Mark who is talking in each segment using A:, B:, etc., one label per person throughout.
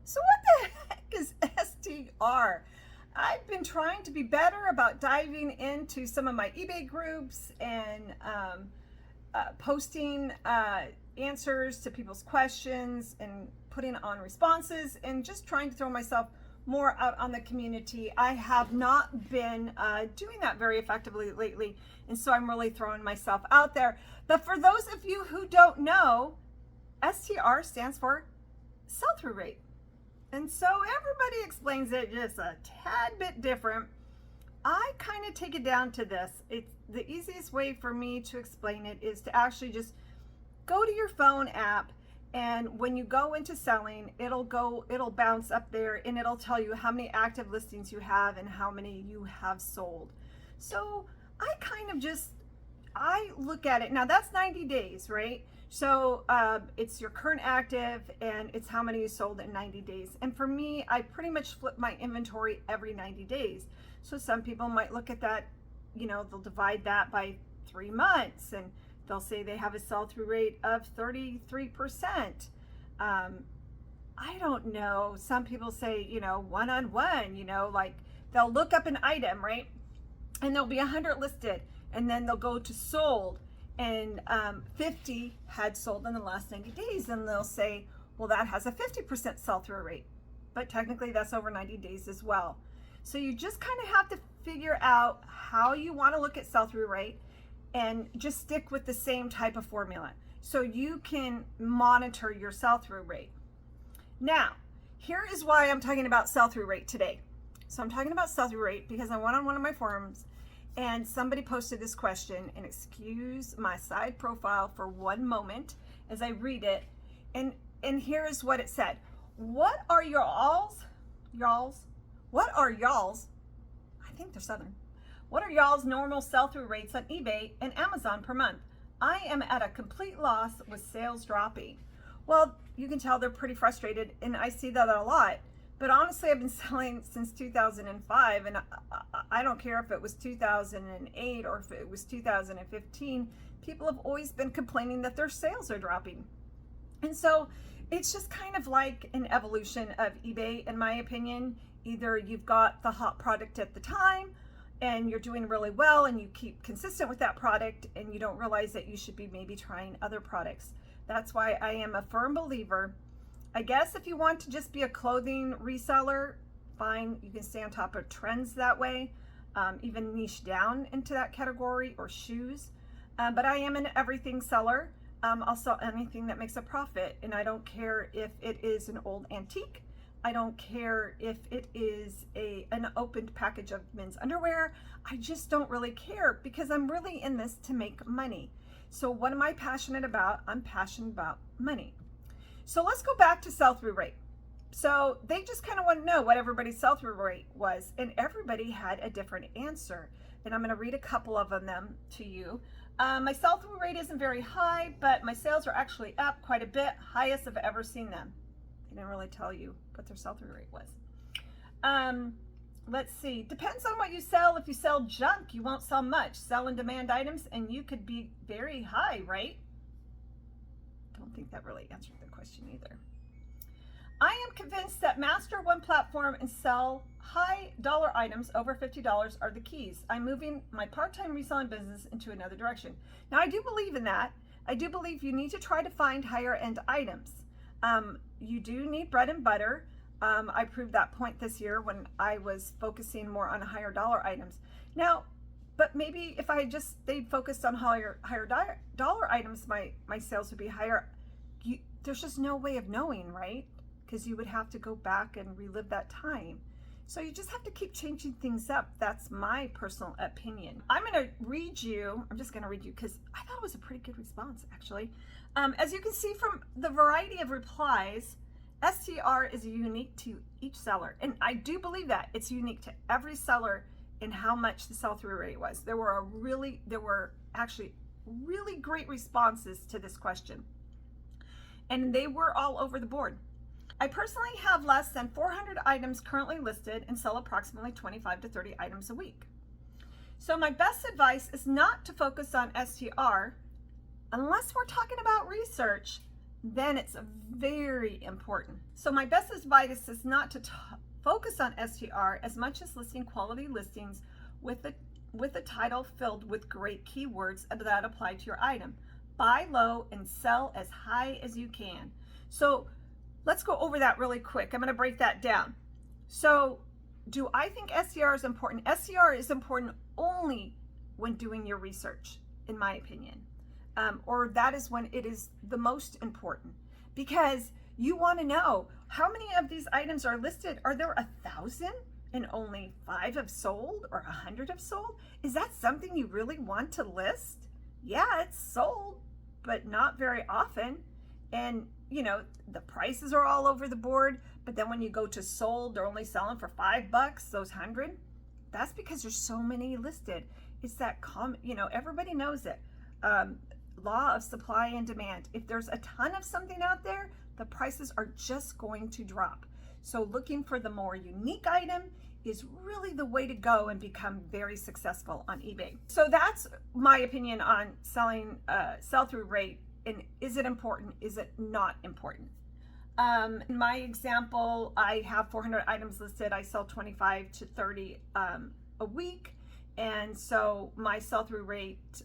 A: So what the heck is STR? I've been trying to be better about diving into some of my eBay groups and posting answers to people's questions and putting on responses and just trying to throw myself more out on the community. I have not been doing that very effectively lately, and so I'm really throwing myself out there. But for those of you who don't know, STR stands for sell-through rate. And so everybody explains it just a tad bit different. I kind of take it down to this. It's the easiest way for me to explain it is to actually just go to your phone app, and when you go into selling, it'll bounce up there and it'll tell you how many active listings you have and how many you have sold. So I kind of just, I look at it. Now that's 90 days, right? So it's your current active and it's how many you sold in 90 days. And for me, I pretty much flip my inventory every 90 days. So some people might look at that, you know, they'll divide that by 3 months and they'll say they have a sell-through rate of 33%. I don't know. Some people say, you know, one-on-one, you know, like they'll look up an item, right? And there'll be 100 listed, and then they'll go to sold, and 50 had sold in the last 90 days, and they'll say, well, that has a 50% sell-through rate, but technically that's over 90 days as well. So you just kind of have to figure out how you want to look at sell-through rate and just stick with the same type of formula so you can monitor your sell-through rate. Now, here is why I'm talking about sell-through rate today. So I'm talking about sell-through rate because I went on one of my forums and somebody posted this question, and excuse my side profile for one moment as I read it. And here is what it said. What are y'all's, I think they're Southern. What are y'all's normal sell-through rates on eBay and Amazon per month? I am at a complete loss with sales dropping. Well, you can tell they're pretty frustrated, and I see that a lot. But honestly, I've been selling since 2005, and I don't care if it was 2008 or if it was 2015. People have always been complaining that their sales are dropping. And so it's just kind of like an evolution of eBay, in my opinion. Either you've got the hot product at the time, and you're doing really well, and you keep consistent with that product, and you don't realize that you should be maybe trying other products. That's why I am a firm believer. I guess if you want to just be a clothing reseller, fine, you can stay on top of trends that way, even niche down into that category, or shoes. But I am an everything seller. I'll sell anything that makes a profit, and I don't care if it is an old antique. I don't care if it is an opened package of men's underwear. I just don't really care because I'm really in this to make money. So what am I passionate about? I'm passionate about money. So let's go back to sell-through rate. So they just kind of want to know what everybody's sell-through rate was, and everybody had a different answer. And I'm going to read a couple of them to you. My sell-through rate isn't very high, but my sales are actually up quite a bit, highest I've ever seen them. They didn't really tell you what their sell-through rate was. Let's see. Depends on what you sell. If you sell junk, you won't sell much. Sell in demand items, and you could be very high, right? Don't think that really answered the question either. I am convinced that master one platform and sell high dollar items over $50 are the keys. I'm moving my part-time reselling business into another direction. Now, I do believe in that. I do believe you need to try to find higher end items. You do need bread and butter. I proved that point this year when I was focusing more on higher dollar items. Now, but maybe if I just stayed focused on higher dollar items, my sales would be higher. There's just no way of knowing, right? Because you would have to go back and relive that time. So you just have to keep changing things up. That's my personal opinion. I'm going to read you. I'm just going to read you because I thought it was a pretty good response, actually. As you can see from the variety of replies, STR is unique to each seller. And I do believe that it's unique to every seller in how much the sell-through rate was. There were actually really great responses to this question. And they were all over the board. I personally have less than 400 items currently listed and sell approximately 25 to 30 items a week. So my best advice is not to focus on STR unless we're talking about research, then it's very important. So my best advice is not to focus on STR as much as listing quality listings with a title filled with great keywords that apply to your item. Buy low and sell as high as you can. So let's go over that really quick. I'm going to break that down. So do I think STR is important? STR is important only when doing your research, in my opinion. Or that is when it is the most important, because you want to know how many of these items are listed. Are there 1,000 and only 5 have sold, or 100 have sold? Is that something you really want to list? Yeah, it's sold, but not very often. And you know, the prices are all over the board, but then when you go to sold, they're only selling for $5, those 100. That's because there's so many listed. It's that everybody knows it. Law of supply and demand. If there's a ton of something out there, the prices are just going to drop. So looking for the more unique item is really the way to go and become very successful on eBay. So that's my opinion on selling, sell-through rate. And is it important? Is it not important? In my example, I have 400 items listed. I sell 25 to 30 a week. And so my sell-through rate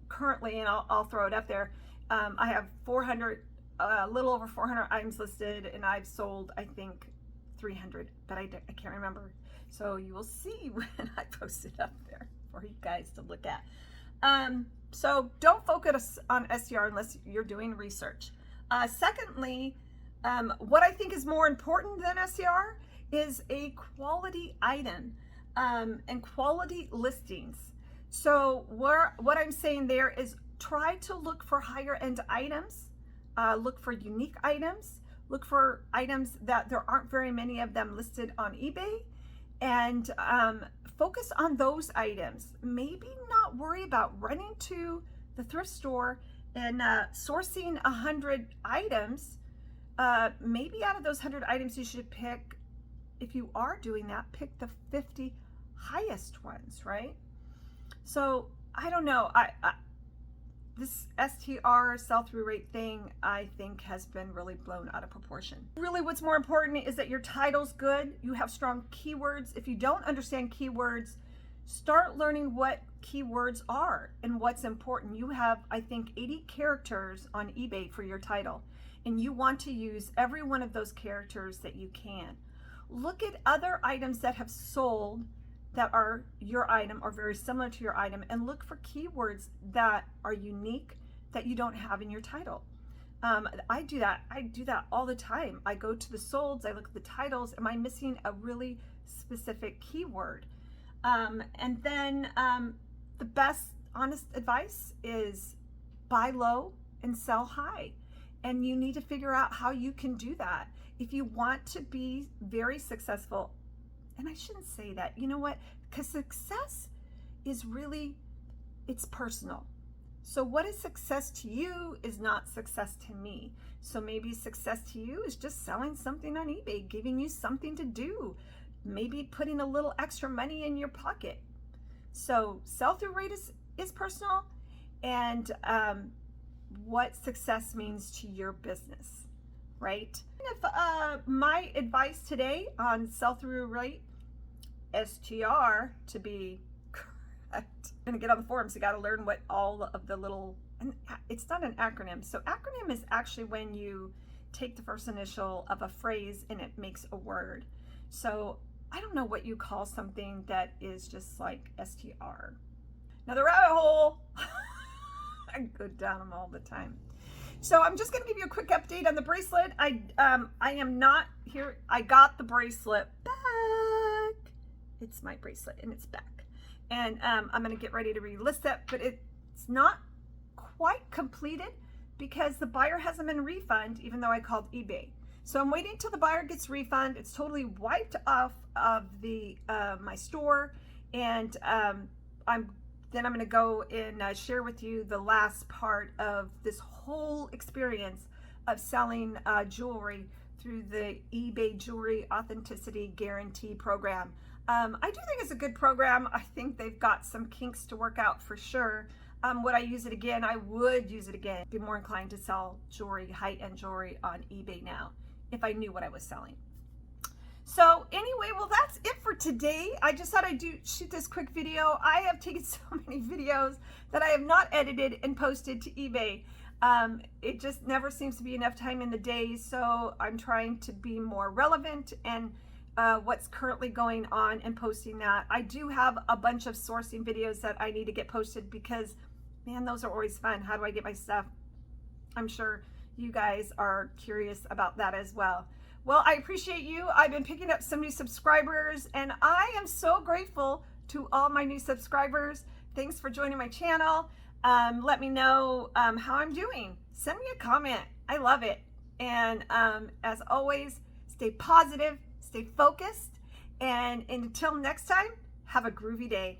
A: currently, and I'll throw it up there, I have 400, a little over 400 items listed, and I've sold, I think, 300, but I can't remember. So you will see when I post it up there for you guys to look at. So don't focus on STR unless you're doing research. Secondly, what I think is more important than STR is a quality item and quality listings. So what I'm saying there is try to look for higher end items, look for unique items, look for items that there aren't very many of them listed on eBay, and focus on those items. Maybe not worry about running to the thrift store and sourcing 100 items. Maybe out of those 100 items you should pick, if you are doing that, pick the 50 highest ones, right? So I don't know, this STR sell-through rate thing, I think, has been really blown out of proportion. Really, what's more important is that your title's good, you have strong keywords. If you don't understand keywords, start learning what keywords are and what's important. You have, I think, 80 characters on eBay for your title, and you want to use every one of those characters that you can. Look at other items that have sold that are your item or very similar to your item, and look for keywords that are unique that you don't have in your title. I do that all the time. I go to the solds, I look at the titles, am I missing a really specific keyword? And then the best honest advice is buy low and sell high. And you need to figure out how you can do that. If you want to be very successful, and I shouldn't say that, you know what? Because success is really, it's personal. So what is success to you is not success to me. So maybe success to you is just selling something on eBay, giving you something to do, maybe putting a little extra money in your pocket. So sell-through rate is personal, and what success means to your business, right? If my advice today on sell-through rate, STR to be correct. I'm gonna get on the forums, you gotta learn what all of the little, and it's not an acronym. So acronym is actually when you take the first initial of a phrase and it makes a word. So I don't know what you call something that is just like STR. Now the rabbit hole, I go down them all the time. So I'm just gonna give you a quick update on the bracelet. I am not here, I got the bracelet back. It's my bracelet and it's back. And I'm gonna get ready to relist it, but it's not quite completed because the buyer hasn't been refunded, even though I called eBay. So I'm waiting until the buyer gets refunded. It's totally wiped off of the my store, and I'm gonna go and share with you the last part of this whole experience of selling jewelry through the eBay Jewelry Authenticity Guarantee Program. I do think it's a good program. I think they've got some kinks to work out for sure. Would I use it again? I would use it again. Be more inclined to sell jewelry, high-end jewelry on eBay now if I knew what I was selling. So anyway, well, that's it for today. I just thought I'd shoot this quick video. I have taken so many videos that I have not edited and posted to eBay. It just never seems to be enough time in the day, so I'm trying to be more relevant and what's currently going on and posting that. I do have a bunch of sourcing videos that I need to get posted because, man, those are always fun. How do I get my stuff? I'm sure you guys are curious about that as well. Well, I appreciate you. I've been picking up some new subscribers, and I am so grateful to all my new subscribers. Thanks for joining my channel. Let me know how I'm doing. Send me a comment. I love it. And as always, stay positive, stay focused, and until next time, have a groovy day.